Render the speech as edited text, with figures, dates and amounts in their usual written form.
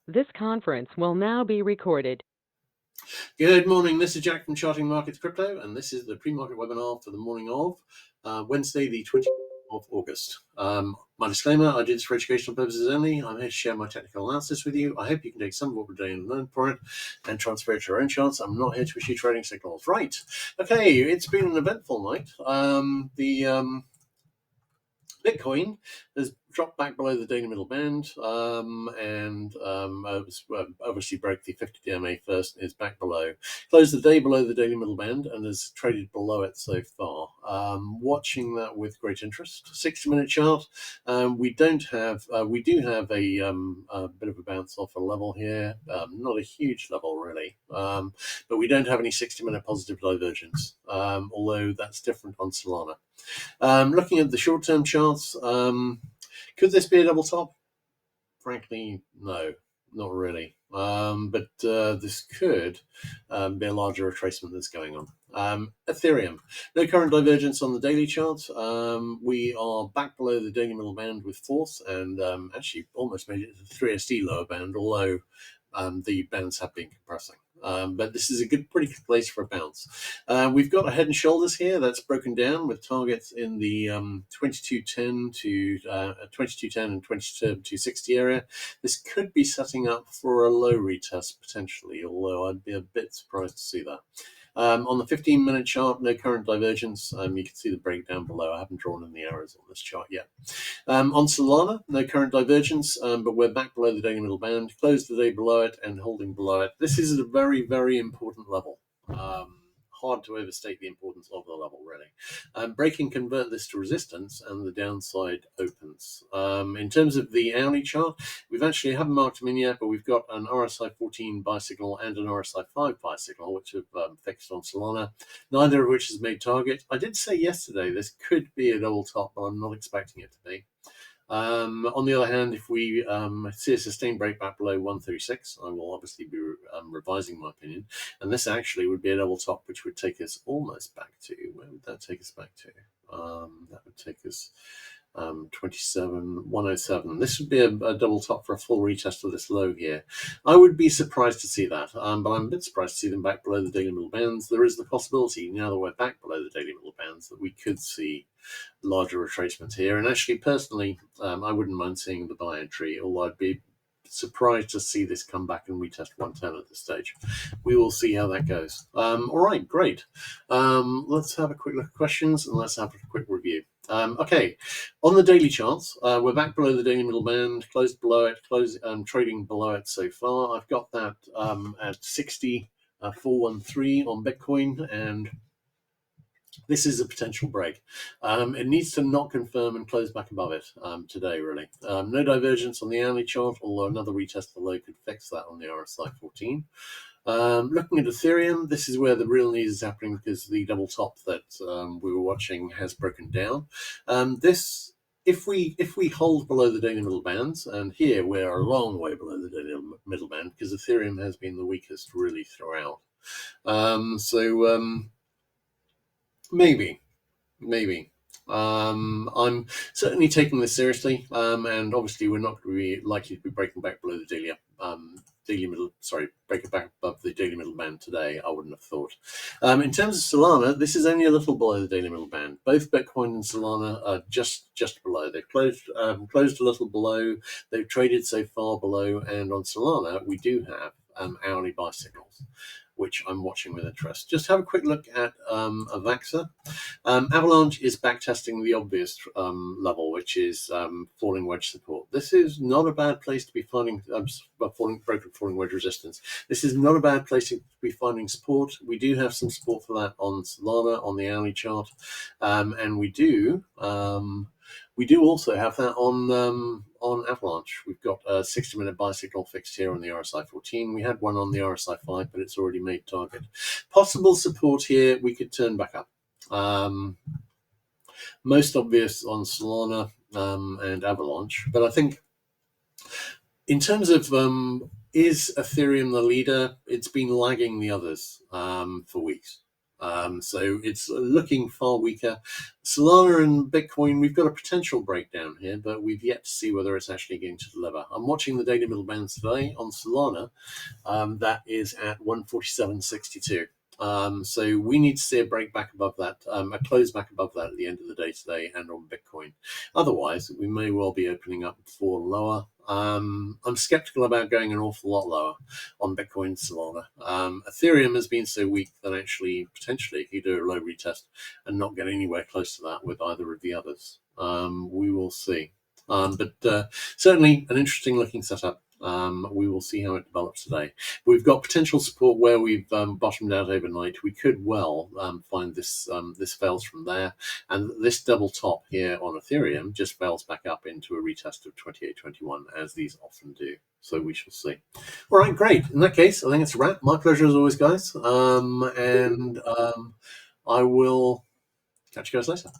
This conference will now be recorded. Good morning. This is Jack from Charting Markets Crypto, and this is the pre-market webinar for the morning of Wednesday, the 20th of August. My disclaimer, I do this for educational purposes only. I'm here to share my technical analysis with you. I hope you can take some of what we're doing and learn from it and transfer it to your own charts. I'm not here to issue trading signals. Right. Okay, it's been an eventful night. Bitcoin has dropped back below the daily middle band and obviously broke the 50 DMA first, is back below. Closed the day below the daily middle band and has traded below it so far. Watching that with great interest. 60-minute chart. We do have a bit of a bounce off a level here. Not a huge level really, but we don't have any 60-minute positive divergence, although that's different on Solana. Looking at the short-term charts, could this be a double top? Frankly, no, not really. But this could be a larger retracement that's going on. Ethereum, no current divergence on the daily chart. We are back below the daily middle band with force, and actually almost made it to the 3SD lower band, although the bands have been compressing. But this is a pretty good place for a bounce. We've got a head and shoulders here that's broken down with targets in the 2210 to 2210 and 2260 area. This could be setting up for a low retest potentially, although I'd be a bit surprised to see that. On the 15-minute chart, no current divergence. You can see the breakdown below. I haven't drawn in the arrows on this chart yet. On Solana, no current divergence, but we're back below the daily middle band, closed the day below it and holding below it. This is a very, very important level. Hard to overstate the importance of the level, really. Break and convert this to resistance, and the downside opens. In terms of the hourly chart, we haven't marked them in yet, but we've got an RSI 14 buy signal and an RSI 5 buy signal, which have fixed on Solana, neither of which has made target. I did say yesterday this could be a double top, but I'm not expecting it to be. On the other hand, if we see a sustained break back below 136, I will obviously be revising my opinion. And this actually would be a double top, which would take us almost back to, where would that take us back to? That would take us 107. This would be a double top for a full retest of this low here. I would be surprised to see that, but I'm a bit surprised to see them back below the daily middle bands. There is the possibility, now that we're back below the daily middle bands, that we could see larger retracements here. And actually, personally, I wouldn't mind seeing the buy entry, although I'd be surprised to see this come back and retest 110 at this stage. We will see how that goes. All right, great. Let's have a quick look at questions and let's have a quick review. Okay, on the daily charts, we're back below the daily middle band, closed below it, trading below it so far. I've got that at 60,413 on Bitcoin, and this is a potential break. It needs to not confirm and close back above it today, really. No divergence on the hourly chart, although another retest below could fix that on the RSI 14. Looking at Ethereum, this is where the real news is happening because the double top that we were watching has broken down. If we hold below the daily middle bands, and here we're a long way below the daily middle band because Ethereum has been the weakest really throughout. Maybe. I'm certainly taking this seriously, and obviously we're not going to be likely to be breaking back below the breaking back above the daily middle band today. I wouldn't have thought. In terms of Solana, this is only a little below the daily middle band. Both Bitcoin and Solana are just below. They've closed a little below. They've traded so far below, and on Solana we do have hourly buy signals, which I'm watching with interest. Just have a quick look at Avaxa. Avalanche is backtesting the obvious level, which is falling wedge support. This is not a bad place to be finding falling wedge resistance. This is not a bad place to be finding support. We do have some support for that on Solana on the hourly chart, and we do also have that on Avalanche. We've got a 60-minute buy signal fixed here on the RSI 14. We had one on the RSI 5, but it's already made target. Possible support here, we could turn back up. Most obvious on Solana and Avalanche, but I think in terms of is Ethereum the leader, it's been lagging the others for weeks. So it's looking far weaker. Solana and Bitcoin, we've got a potential breakdown here, but we've yet to see whether it's actually going to deliver. I'm watching the daily middle bands today on Solana. That is at 147.62. So we need to see a break back above that, a close back above that at the end of the day today, and on Bitcoin. Otherwise, we may well be opening up for lower. I'm skeptical about going an awful lot lower on Bitcoin and Solana. Ethereum has been so weak that actually, potentially, if you do a low retest and not get anywhere close to that with either of the others, we will see. But certainly an interesting looking setup. We will see how it develops today. We've got potential support where we've bottomed out overnight. We could well find this fails from there, and this double top here on Ethereum just fails back up into a retest of 28.21, as these often do. So we shall see. All right, great. In that case, I think it's a wrap. My pleasure as always, guys. And I will catch you guys later.